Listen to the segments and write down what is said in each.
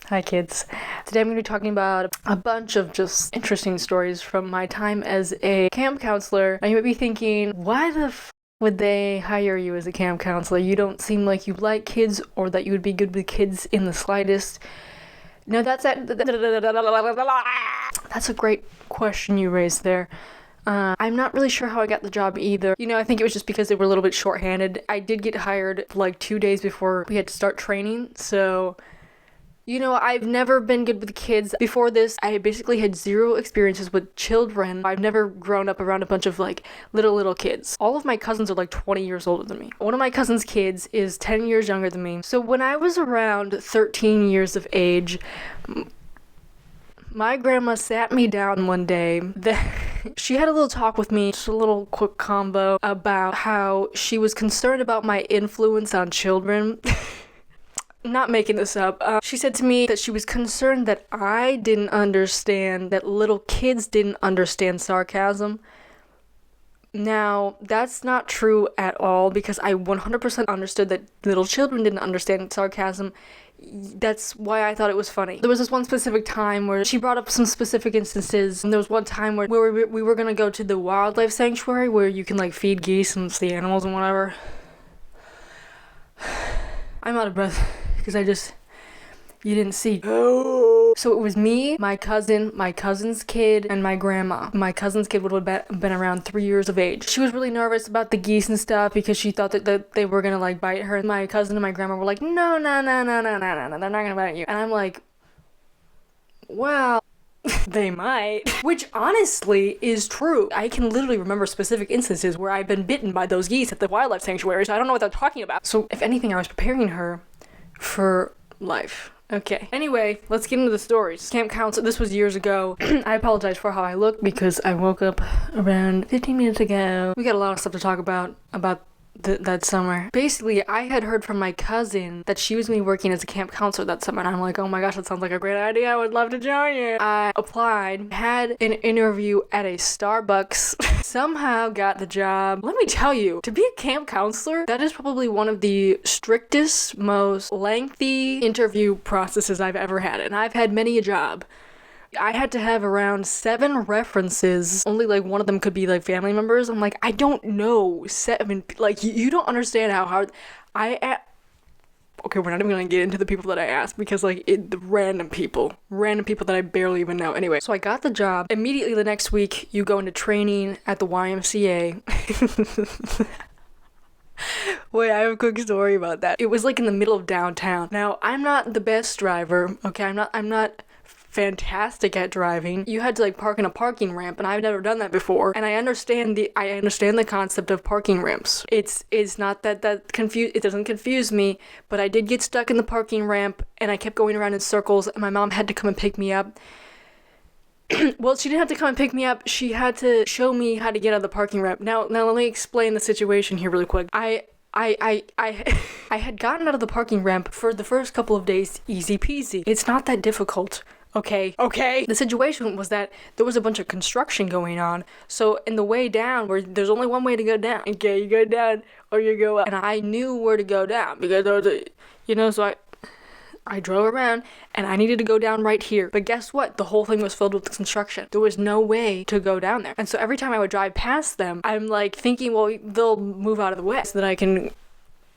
Hi kids. Today I'm going to be talking about a bunch of just interesting stories from my time as a camp counselor. Now you might be thinking, why the would they hire you as a camp counselor? You don't seem like you like kids or that you would be good with kids in the slightest. Now that's a great question you raised there. I'm not really sure how I got the job either. I think it was just because they were a little bit shorthanded. I did get hired like 2 days before we had to start training, so I've never been good with kids. Before this, I basically had zero experiences with children. I've never grown up around a bunch of little kids. All of my cousins are 20 years older than me. One of my cousin's kids is 10 years younger than me. So when I was around 13 years of age, my grandma sat me down one day. She had a little talk with me, just a little quick combo about how she was concerned about my influence on children. Not making this up. She said to me that she was concerned that I didn't understand, that little kids didn't understand sarcasm. Now, that's not true at all because I 100% understood that little children didn't understand sarcasm. That's why I thought it was funny. There was this one specific time where she brought up some specific instances, and there was one time where we were gonna go to the wildlife sanctuary where you can feed geese and see animals and whatever. I'm out of breath. Because you didn't see. So it was me, my cousin, my cousin's kid, and my grandma. My cousin's kid would have been around 3 years of age. She was really nervous about the geese and stuff because she thought that they were gonna bite her. My cousin and my grandma were like, no, they're not gonna bite you. And I'm like, well, they might. Which honestly is true. I can literally remember specific instances where I've been bitten by those geese at the wildlife sanctuary, so I don't know what they're talking about. So if anything, I was preparing her for life. Okay. Anyway, let's get into the stories. Camp counselor, this was years ago. I apologize for how I look because I woke up around 15 minutes ago. We got a lot of stuff to talk about that summer. Basically, I had heard from my cousin that she was going to be working as a camp counselor that summer, and I'm like, oh my gosh, that sounds like a great idea. I would love to join you. I applied, had an interview at a Starbucks, somehow got the job. Let me tell you, to be a camp counselor, that is probably one of the strictest, most lengthy interview processes I've ever had, and I've had many a job. I had to have around 7 references. Only one of them could be family members. I'm like, I don't know 7. You don't understand how hard okay, we're not even gonna get into the people that I asked because the random people that I barely even know. Anyway, so I got the job. Immediately the next week, you go into training at the YMCA. Wait, I have a quick story about that. It was in the middle of downtown. Now, I'm not the best driver. Okay, I'm not fantastic at driving. You had to park in a parking ramp, and I've never done that before. And I understand the concept of parking ramps. It's not that it doesn't confuse me, but I did get stuck in the parking ramp, and I kept going around in circles, and my mom had to come and pick me up. Well, she didn't have to come and pick me up. She had to show me how to get out of the parking ramp. Now let me explain the situation here really quick. I had gotten out of the parking ramp for the first couple of days, easy peasy. It's not that difficult. Okay. The situation was that there was a bunch of construction going on. So in the way down, where there's only one way to go down. Okay, you go down or you go up. And I knew where to go down because there was so I drove around and I needed to go down right here. But guess what? The whole thing was filled with construction. There was no way to go down there. And so every time I would drive past them, I'm thinking, well, they'll move out of the way so that I can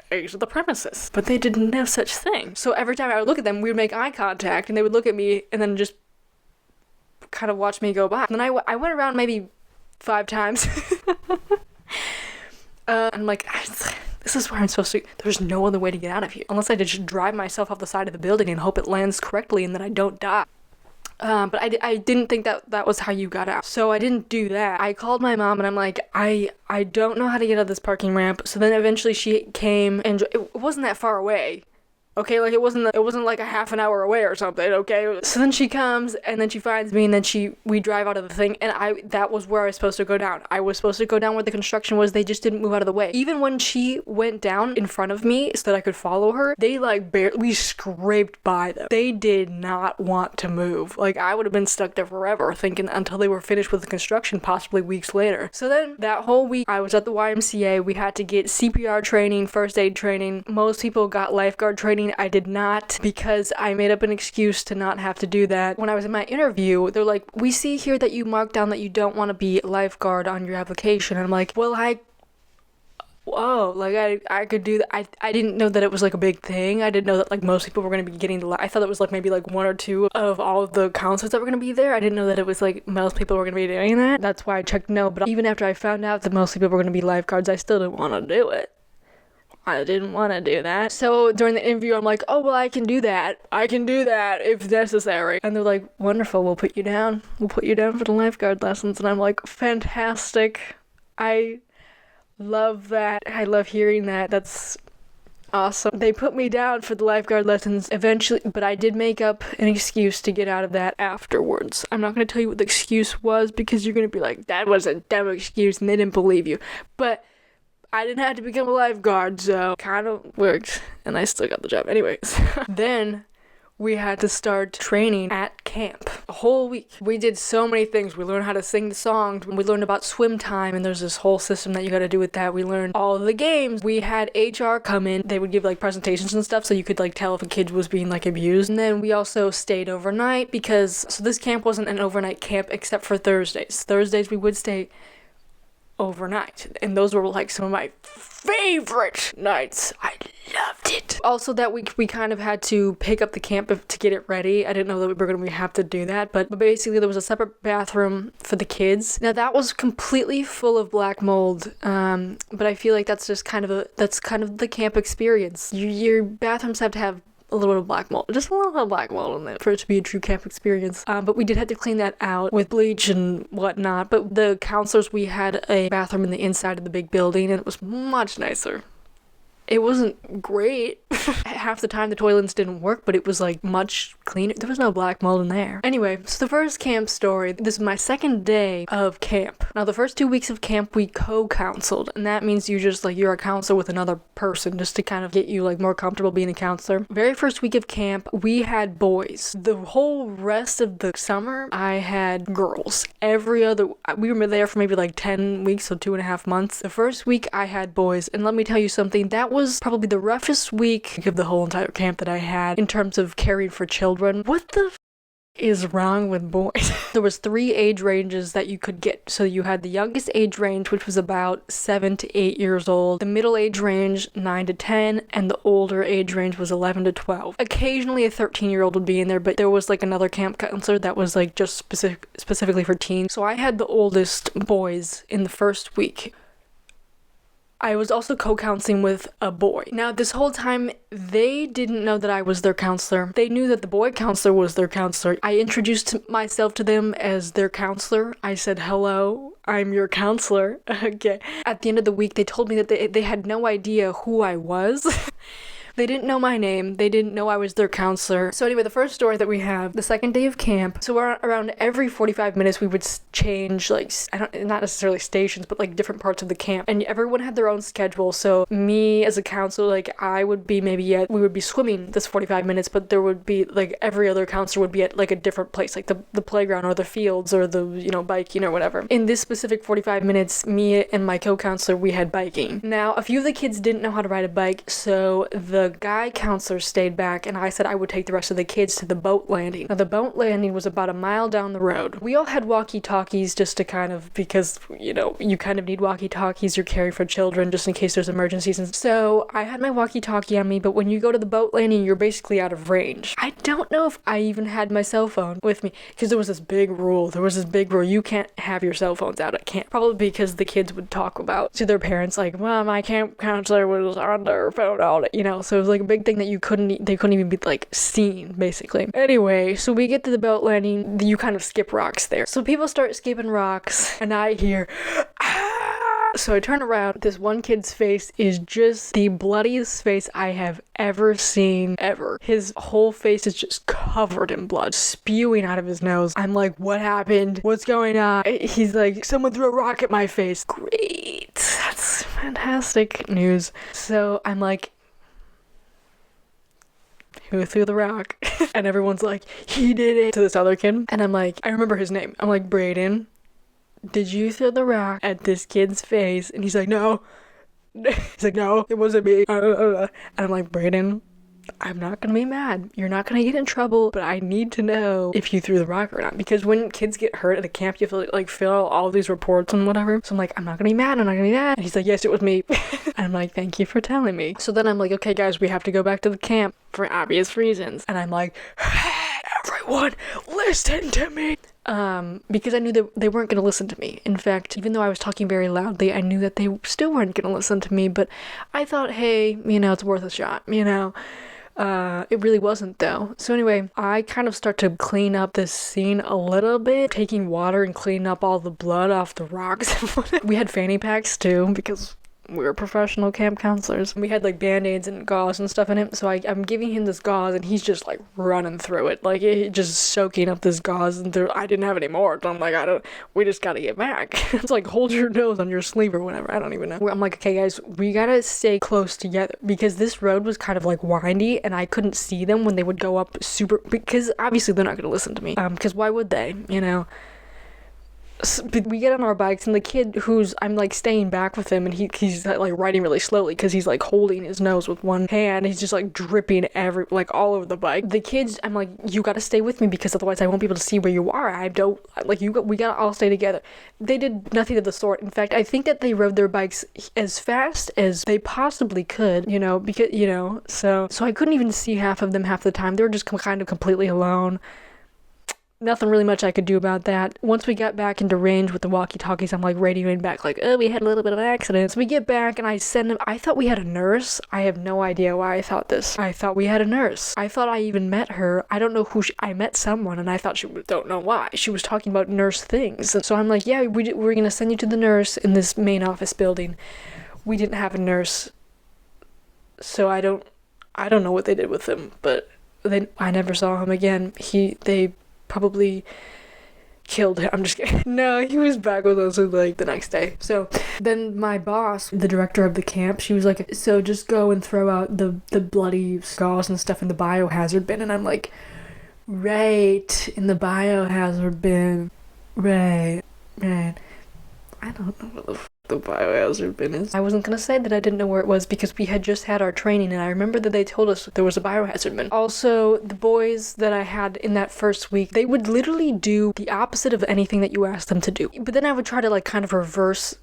exit the premises. But they did no such thing. So every time I would look at them, we would make eye contact and they would look at me and then just kind of watch me go by. And then I went around maybe 5 times. I'm like, this is where I'm supposed to. There's no other way to get out of here. Unless I just drive myself off the side of the building and hope it lands correctly and that I don't die. But I didn't think that was how you got out. So I didn't do that. I called my mom and I'm like, I don't know how to get out of this parking ramp. So then eventually she came and it wasn't that far away. Okay, it wasn't a half an hour away or something, okay? So then she comes, and then she finds me, and then we drive out of the thing, and that was where I was supposed to go down. I was supposed to go down where the construction was, they just didn't move out of the way. Even when she went down in front of me so that I could follow her, they we scraped by them. They did not want to move. I would have been stuck there forever, thinking until they were finished with the construction, possibly weeks later. So then, that whole week, I was at the YMCA, we had to get CPR training, first aid training, most people got lifeguard training training. I did not, because I made up an excuse to not have to do that. When I was in my interview, they're like, we see here that you marked down that you don't want to be a lifeguard on your application. And I'm like, well, whoa, like I could do that. I didn't know that it was like a big thing. I didn't know that like most people were going to be getting I thought it was like maybe like one or two of all of the counselors that were going to be there. I didn't know that it was like most people were going to be doing that. That's why I checked no. But even after I found out that most people were going to be lifeguards, I still didn't want to do it. I didn't want to do that. So during the interview, I'm like, oh, well, I can do that. I can do that if necessary. And they're like, wonderful, we'll put you down. We'll put you down for the lifeguard lessons. And I'm like, fantastic. I love that. I love hearing that. That's awesome. They put me down for the lifeguard lessons eventually, but I did make up an excuse to get out of that afterwards. I'm not going to tell you what the excuse was, because you're going to be like, that was a dumb excuse and they didn't believe you. But I didn't have to become a lifeguard, so kind of worked, and I still got the job anyways. Then we had to start training at camp a whole week. We did so many things. We learned how to sing the songs. We learned about swim time, and there's this whole system that you got to do with that. We learned all of the games. We had HR come in. They would give like presentations and stuff, so you could like tell if a kid was being like abused. And then we also stayed overnight, because so this camp wasn't an overnight camp except for Thursdays. Thursdays we would stay overnight, and those were like some of my favorite nights. I loved it. Also that week we kind of had to pick up the camp to get it ready. I didn't know that we were going to have to do that, but basically there was a separate bathroom for the kids. Now that was completely full of black mold, but I feel like that's kind of the camp experience. Your bathrooms have to have a little bit of black mold, just a little bit of black mold in there for it to be a true camp experience. But we did have to clean that out with bleach and whatnot. But the counselors, we had a bathroom in the inside of the big building, and it was much nicer. It wasn't great. Half the time the toilets didn't work, but it was like much cleaner. There was no black mold in there. Anyway, so the first camp story, this is my second day of camp. Now the first 2 weeks of camp we co-counseled, and that means you're a counselor with another person just to kind of get you like more comfortable being a counselor. Very first week of camp, we had boys. The whole rest of the summer, I had girls. We were there for maybe like 10 weeks, so 2.5 months. The first week I had boys, and let me tell you something, that was probably the roughest week of the whole entire camp that I had in terms of caring for children. What the is wrong with boys? There was 3 age ranges that you could get. So you had the youngest age range, which was about 7 to 8 years old, the middle age range 9 to 10, and the older age range was 11 to 12. Occasionally a 13-year-old would be in there, but there was like another camp counselor that was like just specifically for teens. So I had the oldest boys in the first week. I was also co-counseling with a boy. Now, this whole time, they didn't know that I was their counselor. They knew that the boy counselor was their counselor. I introduced myself to them as their counselor. I said, hello, I'm your counselor. Okay. At the end of the week, they told me that they had no idea who I was. They didn't know my name. They didn't know I was their counselor. So anyway, the first story that we have, the second day of camp. So around every 45 minutes, we would change, like, not necessarily stations, but like different parts of the camp. And everyone had their own schedule. So me as a counselor, like we would be swimming this 45 minutes, but there would be like every other counselor would be at like a different place, like the playground or the fields or the, biking or whatever. In this specific 45 minutes, me and my co-counselor, we had biking. Now, a few of the kids didn't know how to ride a bike, so the guy counselor stayed back, and I said I would take the rest of the kids to the boat landing. Now the boat landing was about a mile down the road. We all had walkie-talkies just to kind of, because you kind of need walkie-talkies, you're caring for children just in case there's emergencies. And so I had my walkie-talkie on me, but when you go to the boat landing, you're basically out of range. I don't know if I even had my cell phone with me, because there was this big rule. You can't have your cell phones out at camp. Probably because the kids would talk about to their parents like, well, my camp counselor was on their phone all day, so it was like a big thing that they couldn't even be like seen, basically. Anyway, so we get to the boat landing, you kind of skip rocks there. So people start skipping rocks, and I hear, ah! So I turn around, this one kid's face is just the bloodiest face I have ever seen, ever. His whole face is just covered in blood, spewing out of his nose. I'm like, what happened? What's going on? He's like, someone threw a rock at my face. Great. That's fantastic news. So I'm like, who threw the rock? And everyone's like, he did it, to this other kid. And I'm like, I remember his name. I'm like, Brayden, did you throw the rock at this kid's face? And he's like, no. He's like, no, it wasn't me. And I'm like, Brayden, I'm not gonna be mad. You're not gonna get in trouble, but I need to know if you threw the rock or not. Because when kids get hurt at a camp, you have to like fill out all these reports and whatever. So I'm like, I'm not gonna be mad, I'm not gonna be mad. And he's like, yes, it was me. And I'm like, thank you for telling me. So then I'm like, okay guys, we have to go back to the camp for obvious reasons. And I'm like, everyone, listen to me. Because I knew that they weren't going to listen to me. In fact, even though I was talking very loudly, I knew that they still weren't going to listen to me, but I thought, hey, it's worth a shot, It really wasn't though. So anyway, I kind of start to clean up this scene a little bit, taking water and cleaning up all the blood off the rocks. We had fanny packs too, because we were professional camp counselors. We had like band-aids and gauze and stuff in it. So I'm giving him this gauze and he's just like running through it. Like just soaking up this gauze and I didn't have any more. So I'm like, we just gotta get back. It's like, hold your nose on your sleeve or whatever. I don't even know. I'm like, okay guys, we gotta stay close together because this road was kind of like windy and I couldn't see them when they would go up super, because obviously they're not gonna listen to me. Because why would they, So we get on our bikes and the kid who's I'm like staying back with him and he's like riding really slowly because he's like holding his nose with one hand. He's just like dripping all over the bike. The kids, I'm like, you gotta stay with me because otherwise I won't be able to see where you are. I don't like we gotta all stay together. They did nothing of the sort. In fact, I think that they rode their bikes as fast as they possibly could, because so I couldn't even see half of them half the time. They were just kind of completely alone. Nothing really much I could do about that. Once we got back into range with the walkie-talkies, I'm like radioing back like, oh, we had a little bit of an accident. So we get back and I send him, I thought we had a nurse. I have no idea why I thought this. I thought we had a nurse. I thought I even met her. I don't know who I met someone and I thought don't know why. She was talking about nurse things. And so I'm like, yeah, we're going to send you to the nurse in this main office building. We didn't have a nurse. So I don't know what they did with him, but I never saw him again. They probably killed him. I'm just kidding. No, he was back with us like the next day. So then my boss, the director of the camp, she was like, so just go and throw out the bloody gauze and stuff in the biohazard bin. And I'm like, right, in the biohazard bin. Right. I don't know what the biohazard bin is. I wasn't gonna say that I didn't know where it was because we had just had our training and I remember that they told us there was a biohazard bin. Also, the boys that I had in that first week, they would literally do the opposite of anything that you asked them to do. But then I would try to like kind of reverse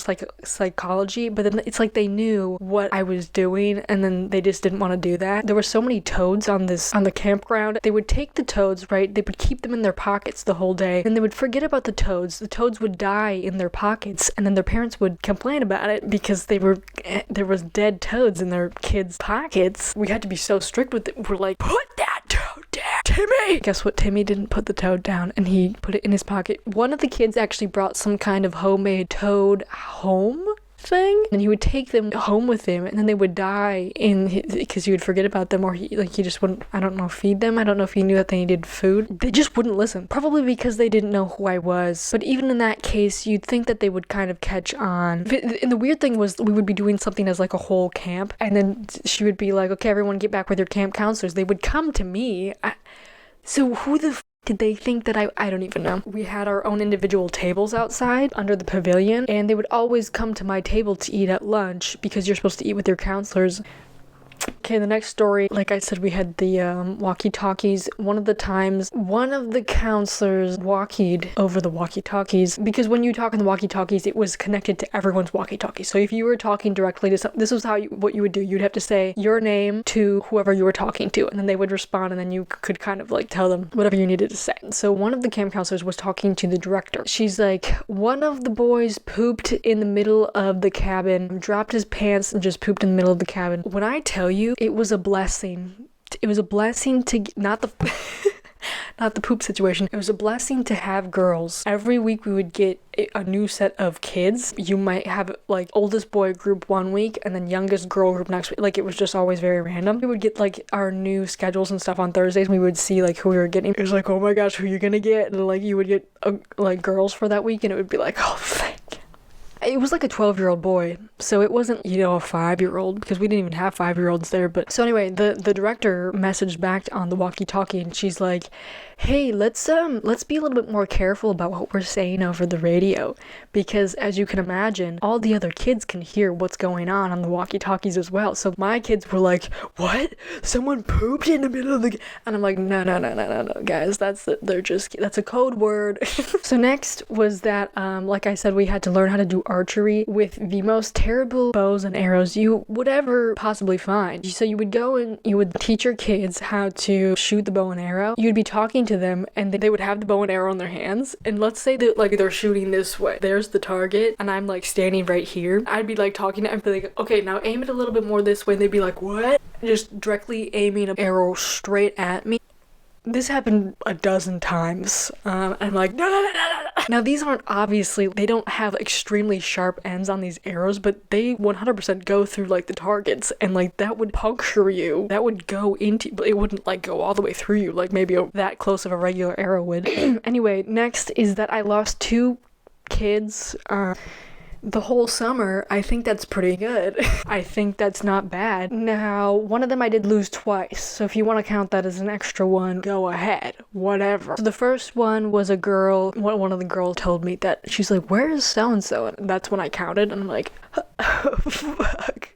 like psychology, but then it's like they knew what I was doing and then they just didn't want to do that. There were so many toads on the campground. They would take the toads, right? They would keep them in their pockets the whole day and they would forget about the toads. The toads would die in their pockets and then their parents would complain about it because there was dead toads in their kids' pockets. We had to be so strict with it. We're like, put that toad down, Timmy! Guess what? Timmy didn't put the toad down and he put it in his pocket. One of the kids actually brought some kind of homemade toad home thing and he would take them home with him and then they would die because he would forget about them or he just wouldn't, I don't know, feed them. I don't know if he knew that they needed food. They just wouldn't listen, probably because they didn't know who I was. But even in that case, you'd think that they would kind of catch on. And the weird thing was we would be doing something as like a whole camp and then she would be like, okay, everyone get back with your camp counselors. They would come to me. So who the did they think that I don't even know. We had our own individual tables outside under the pavilion and they would always come to my table to eat at lunch because you're supposed to eat with your counselors. Okay, the next story, like I said, we had the walkie-talkies. One of the times, one of the counselors walkied over the walkie-talkies because when you talk on the walkie-talkies, it was connected to everyone's walkie-talkies. So if you were talking directly to this was what you would do. You'd have to say your name to whoever you were talking to, and then they would respond, and then you could kind of like tell them whatever you needed to say. So one of the camp counselors was talking to the director. She's like, one of the boys pooped in the middle of the cabin, dropped his pants, and just pooped in the middle of the cabin. When I tell you, it was a blessing. It was a blessing to not the not the poop situation. It was a blessing to have girls. Every week we would get a new set of kids. You might have like oldest boy group one week and then youngest girl group next week. Like it was just always very random. We would get like our new schedules and stuff on Thursdays. We would see like who we were getting. It was like, oh my gosh, who are you gonna get? And like you would get like girls for that week and it would be like, oh thank you. It was like a 12-year-old boy, so it wasn't, a 5-year-old, because we didn't even have 5-year-olds there, but... So anyway, the director messaged back on the walkie-talkie, and she's like, hey, let's be a little bit more careful about what we're saying over the radio, because as you can imagine, all the other kids can hear what's going on the walkie-talkies as well. So my kids were like, what? Someone pooped in the middle of the and I'm like, no, guys, that's a code word. So next was that, like I said, we had to learn how to do archery with the most terrible bows and arrows you would ever possibly find. So you would go and you would teach your kids how to shoot the bow and arrow. You'd be talking to them and they would have the bow and arrow in their hands, and let's say that like they're shooting this way, there's the target, and I'm like standing right here. I'd be like talking to them, I'd be like, okay, now aim it a little bit more this way, and they'd be like, what? Just directly aiming an arrow straight at me. This happened a dozen times. I'm like, no. Now these aren't obviously, they don't have extremely sharp ends on these arrows, but they 100% go through like the targets, and like that would puncture you. That would go into, but it wouldn't like go all the way through you like maybe that close of a regular arrow would. Anyway, next is that I lost 2 kids. The whole summer. I think that's pretty good. I think that's not bad. Now, one of them I did lose twice, so if you want to count that as an extra one, go ahead. Whatever. So the first one was a girl. One of the girls told me that she's like, where is so-and-so? And that's when I counted, and I'm like, oh, fuck.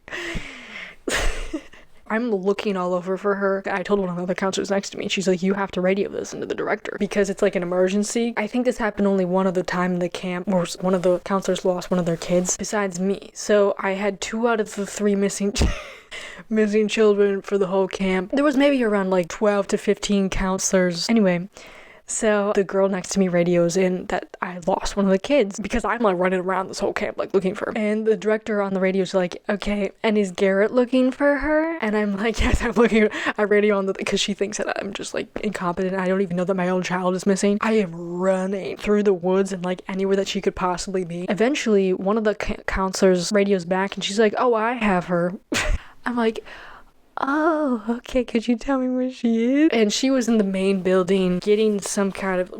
I'm looking all over for her. I told one of the other counselors next to me, she's like, you have to radio this into the director because it's like an emergency. I think this happened only one other time in the camp where one of the counselors lost one of their kids besides me. So I had 2 out of the 3 missing children for the whole camp. There was maybe around like 12 to 15 counselors. Anyway, so the girl next to me radios in that I lost one of the kids because I'm like running around this whole camp like looking for her. And the director on the radio is like, okay, and is Garrett looking for her? And I'm like, yes, I'm looking. I radio on because she thinks that I'm just like incompetent. I don't even know that my own child is missing. I am running through the woods and like anywhere that she could possibly be. Eventually, one of the counselors radios back and she's like, oh, I have her. I'm like, oh, okay, could you tell me where she is? And she was in the main building getting some kind of,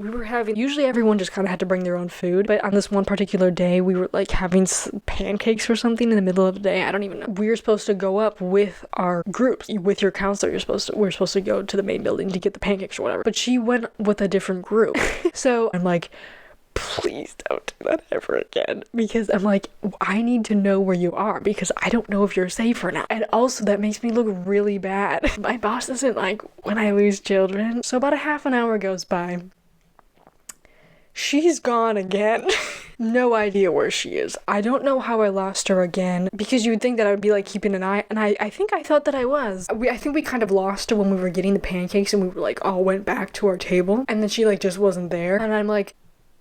usually everyone just kind of had to bring their own food, but on this one particular day, we were like having pancakes or something in the middle of the day. I don't even know. We were supposed to go up with our groups, with your counselor, we're supposed to go to the main building to get the pancakes or whatever, but she went with a different group. So I'm like, please don't do that ever again, because I'm like, I need to know where you are because I don't know if you're safe or not. And also that makes me look really bad. My boss doesn't like when I lose children. So about a half an hour goes by. She's gone again. No idea where she is. I don't know how I lost her again, because you would think that I would be like keeping an eye, and I think I thought that I was. I think we kind of lost her when we were getting the pancakes and we were like all went back to our table, and then she like just wasn't there, and I'm like,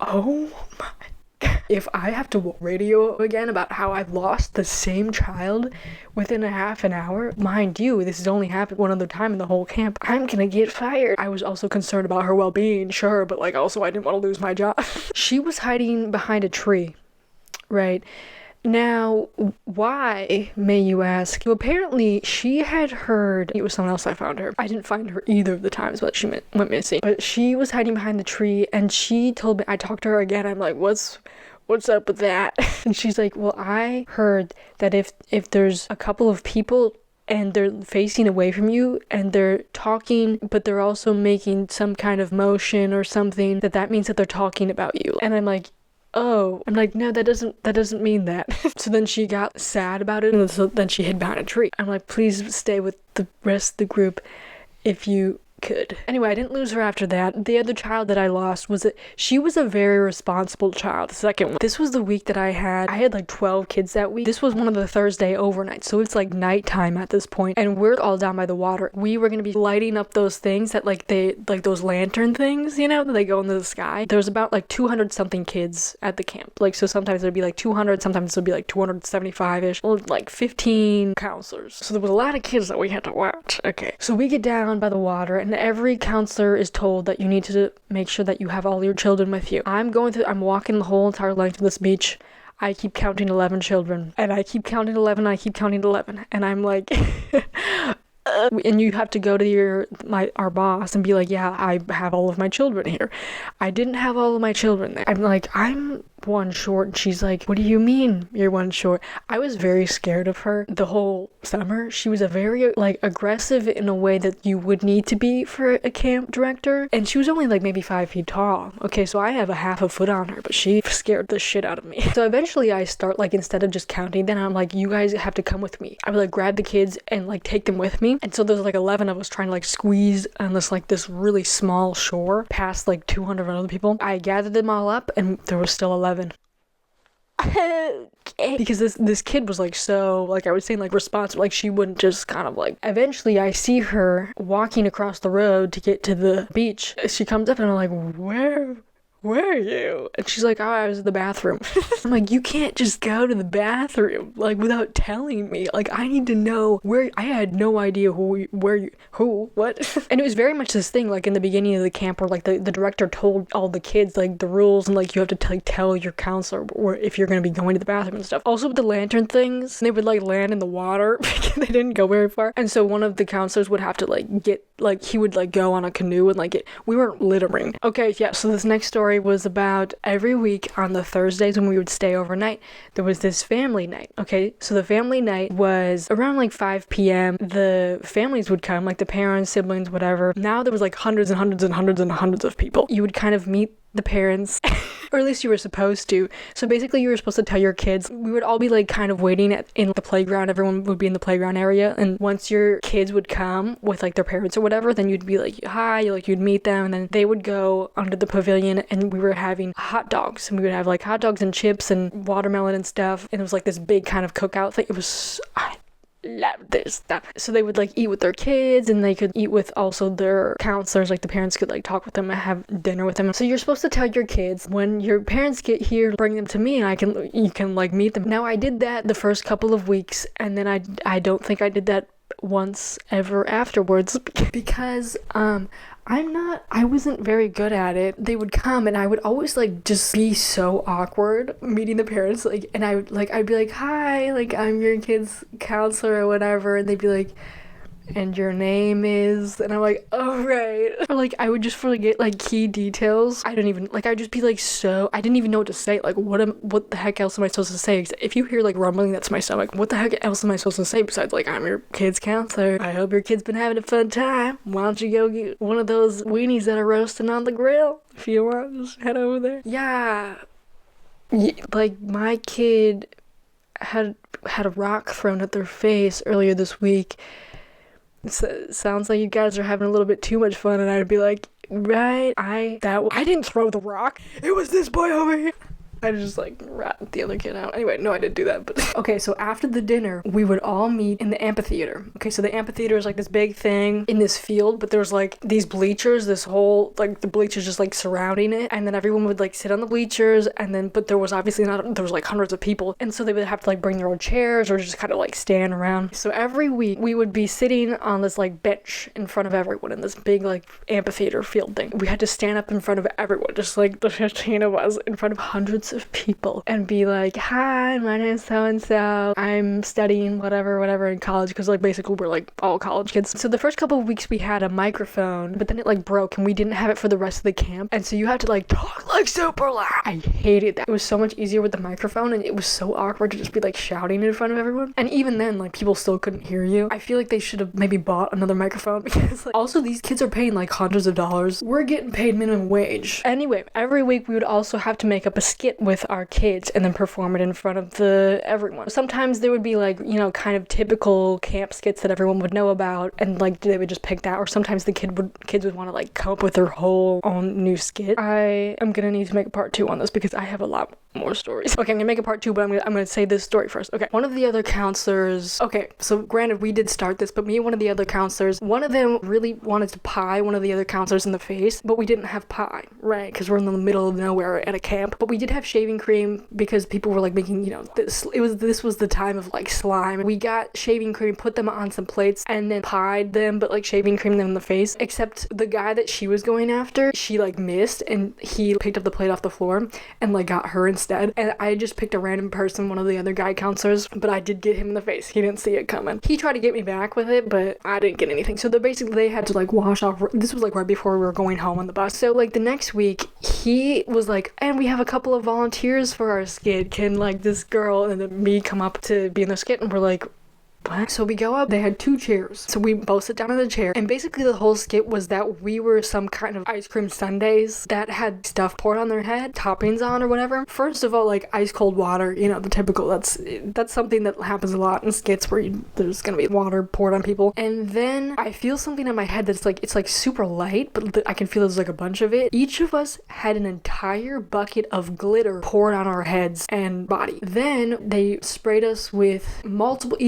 oh my God. If I have to radio again about how I've lost the same child within a half an hour, mind you, this has only happened one other time in the whole camp, I'm gonna get fired. I was also concerned about her well-being, sure, but like also I didn't want to lose my job. She was hiding behind a tree, right? Now, why, may you ask? Well, apparently, she had heard, it was someone else I found her. I didn't find her either of the times that she went missing. But she was hiding behind the tree, and she told me, I talked to her again, I'm like, what's up with that? And she's like, well, I heard that if there's a couple of people and they're facing away from you and they're talking, but they're also making some kind of motion or something, that means that they're talking about you. And I'm like, oh, I'm like, no, that doesn't mean that. So then she got sad about it, and so then she hid behind a tree. I'm like, please stay with the rest of the group if you could. Anyway, I didn't lose her after that. The other child that I lost she was a very responsible child. The second one. This was the week that I had like 12 kids that week. This was one of the Thursday overnights, so it's like nighttime at this point, and we're all down by the water. We were gonna be lighting up those things that like those lantern things, you know, that they go into the sky. There's about like 200 something kids at the camp. Like, so sometimes there'd be like 200, sometimes it'd be like 275-ish, or like 15 counselors. So there was a lot of kids that we had to watch. Okay, so we get down by the water, and every counselor is told that you need to make sure that you have all your children with you. I'm walking the whole entire length of this beach. I keep counting 11 children, and I keep counting 11, and I'm like, And you have to go to our boss and be like, yeah, I have all of my children here. I didn't have all of my children there. I'm like, I'm one short. And she's like, what do you mean you're one short? I was very scared of her the whole summer. She was a very like aggressive in a way that you would need to be for a camp director. And she was only like maybe 5 feet tall. Okay, so I have a half a foot on her, but she scared the shit out of me. So eventually I start like, instead of just counting, then I'm like, you guys have to come with me. I would like grab the kids and like take them with me. And so there's like 11 of us trying to like squeeze on this really small shore past like 200 other people. I gathered them all up and there was still 11. Because this kid was like, so like I was saying, like responsive, like she wouldn't just kind of like. Eventually I see her walking across the road to get to the beach. She comes up and I'm like, where are you? And she's like, oh, I was in the bathroom. I'm like, you can't just go to the bathroom like without telling me. Like I need to know where. I had no idea what. And it was very much this thing like in the beginning of the camp where like the director told all the kids like the rules and like you have to like tell your counselor or if you're going to be going to the bathroom and stuff. Also with the lantern things, they would like land in the water because they didn't go very far. And so one of the counselors would have to like get like he would like go on a canoe and like we weren't littering. Okay, yeah, so this next story was about every week on the Thursdays when we would stay overnight, there was this family night. Okay, so the family night was around like 5 p.m. The families would come, like the parents, siblings, whatever. Now there was like hundreds and hundreds and hundreds and hundreds of people. You would kind of meet the parents, or at least you were supposed to. So basically you were supposed to tell your kids. We would all be like kind of waiting in the playground. Everyone would be in the playground area, and once your kids would come with like their parents or whatever, then you'd be like, hi, like you'd meet them, and then they would go under the pavilion and we were having hot dogs, and we would have like hot dogs and chips and watermelon and stuff, and it was like this big kind of cookout thing. It was love this stuff. So they would like eat with their kids, and they could eat with also their counselors, like the parents could like talk with them and have dinner with them. So you're supposed to tell your kids, when your parents get here, bring them to me and you can like meet them. Now I did that the first couple of weeks, and then I don't think I did that once ever afterwards because I wasn't very good at it. They would come and I would always like just be so awkward meeting the parents, like, and I'd be like, hi, like I'm your kid's counselor or whatever, and they'd be like, and your name is, and I'm like, oh right. Or like I would just forget like key details. I'd just be like, so I didn't even know what to say. Like what the heck else am I supposed to say? If you hear like rumbling, that's my stomach. What the heck else am I supposed to say besides like, I'm your kid's counselor, I hope your kid's been having a fun time, why don't you go get one of those weenies that are roasting on the grill? If you want, just head over there. Yeah, like my kid had a rock thrown at their face earlier this week. So, sounds like you guys are having a little bit too much fun, and I'd be like, right, I didn't throw the rock. It was this boy over here. I just like rat the other kid out. Anyway, no, I didn't do that, but okay, so after the dinner, we would all meet in the amphitheater. Okay, so the amphitheater is like this big thing in this field, but there's like these bleachers, this whole, like the bleachers just like surrounding it, and then everyone would like sit on the bleachers, and then, but there was obviously there was like hundreds of people, and so they would have to like bring their own chairs or just kind of like stand around. So every week, we would be sitting on this like bench in front of everyone in this big like amphitheater field thing. We had to stand up in front of everyone, just like the 15 of us, in front of hundreds of people, and be like, hi, my name is so-and-so, I'm studying whatever in college, because like basically we're like all college kids. So the first couple of weeks we had a microphone, but then it like broke and we didn't have it for the rest of the camp, and so you had to like talk like super loud. I hated that. It was so much easier with the microphone, and it was so awkward to just be like shouting in front of everyone, and even then like people still couldn't hear you. I feel like they should have maybe bought another microphone, because like also these kids are paying like hundreds of dollars. We're getting paid minimum wage. Anyway, every week we would also have to make up a skit with our kids and then perform it in front of everyone. Sometimes there would be like, you know, kind of typical camp skits that everyone would know about, and like they would just pick that, or sometimes the kids would want to like come up with their whole own new skit. I am gonna need to make a part 2 on this because I have a lot more stories. Okay, I'm gonna make a part 2, but I'm gonna say this story first. Okay, one of the other counselors, okay, so granted we did start this, but me and one of the other counselors, one of them really wanted to pie one of the other counselors in the face, but we didn't have pie, right? Because we're in the middle of nowhere at a camp, but we did have shaving cream because people were like making, you know, this was the time of like slime. We got shaving cream, put them on some plates, and then pied them, but like shaving cream them in the face. Except the guy that she was going after, she like missed, and he picked up the plate off the floor and like got her instead. And I just picked a random person, one of the other guy counselors, but I did get him in the face. He didn't see it coming. He tried to get me back with it, but I didn't get anything. So they had to like wash off. This was like right before we were going home on the bus. So like the next week, he was like, and we have a couple of volunteers for our skit. Can like this girl and then me come up to be in the skit? And we're like, what? So we go up, they had 2 chairs. So we both sit down in the chair, and basically the whole skit was that we were some kind of ice cream sundaes that had stuff poured on their head, toppings on or whatever. First of all, like ice cold water, you know, the typical, that's something that happens a lot in skits where there's gonna be water poured on people. And then I feel something in my head that's like, it's like super light, but I can feel there's like a bunch of it. Each of us had an entire bucket of glitter poured on our heads and body. Then they sprayed us with multiple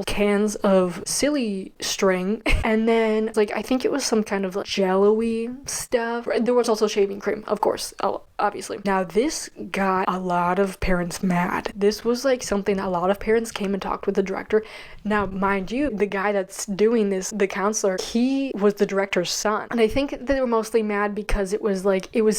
cans of silly string, and then like I think it was some kind of like jello-y stuff. There was also shaving cream, of course, obviously. Now this got a lot of parents mad. This was like something a lot of parents came and talked with the director. Now mind you, the guy that's doing this, the counselor, he was the director's son, and I think they were mostly mad because it was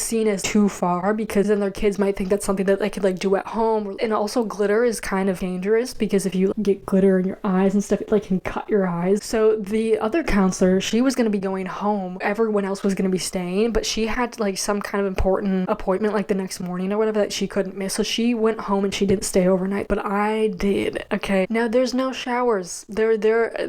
seen as too far, because then their kids might think that's something that they could like do at home. And also glitter is kind of dangerous, because if you get glitter in your eyes and stuff, it like can cut your eyes. So the other counselor, she was going to be going home, everyone else was going to be staying, but she had like some kind of important appointment like the next morning or whatever that she couldn't miss, so she went home and she didn't stay overnight, but I did. Okay, now there's no showers, there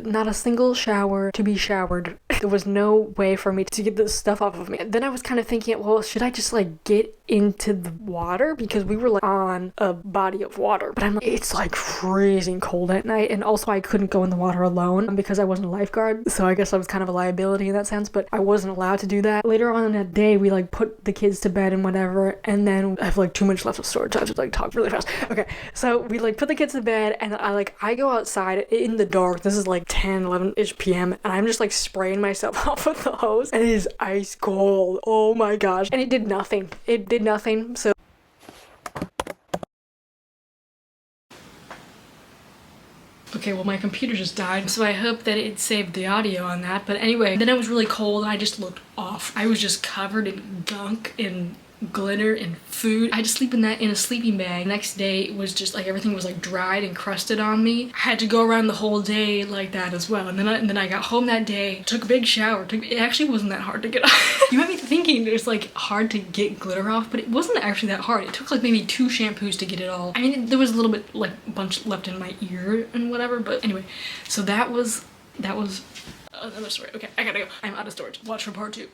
not a single shower to be showered. There was no way for me to get this stuff off of me. Then I was kind of thinking, well, should I just like get into the water, because we were like on a body of water, but I'm like, it's like freezing cold at night, and also I couldn't go in the water alone because I wasn't a lifeguard, so I guess I was kind of a liability in that sense, but I wasn't allowed to do that. Later on in that day, we like put the kids to bed and whatever, and then I have like too much left of storage, so I have to like talk really fast. Okay, so we like put the kids to bed, and I go outside in the dark. This is like 10-11ish p.m. and I'm just like spraying myself off with the hose, and it is ice cold. Oh my gosh. And it did nothing. So okay, well my computer just died, so I hope that it saved the audio on that. But anyway, then it was really cold and I just looked off. I was just covered in gunk and glitter and food. I had to sleep in a sleeping bag. Next day it was just like everything was like dried and crusted on me. I had to go around the whole day like that as well. And then I got home that day, took a big shower. It actually wasn't that hard to get off. You might be thinking it's like hard to get glitter off, but it wasn't actually that hard. It took like maybe 2 shampoos to get it all. I mean, there was a little bit like bunch left in my ear and whatever, but anyway, so that was another story. Okay, I gotta go. I'm out of storage. Watch for part 2.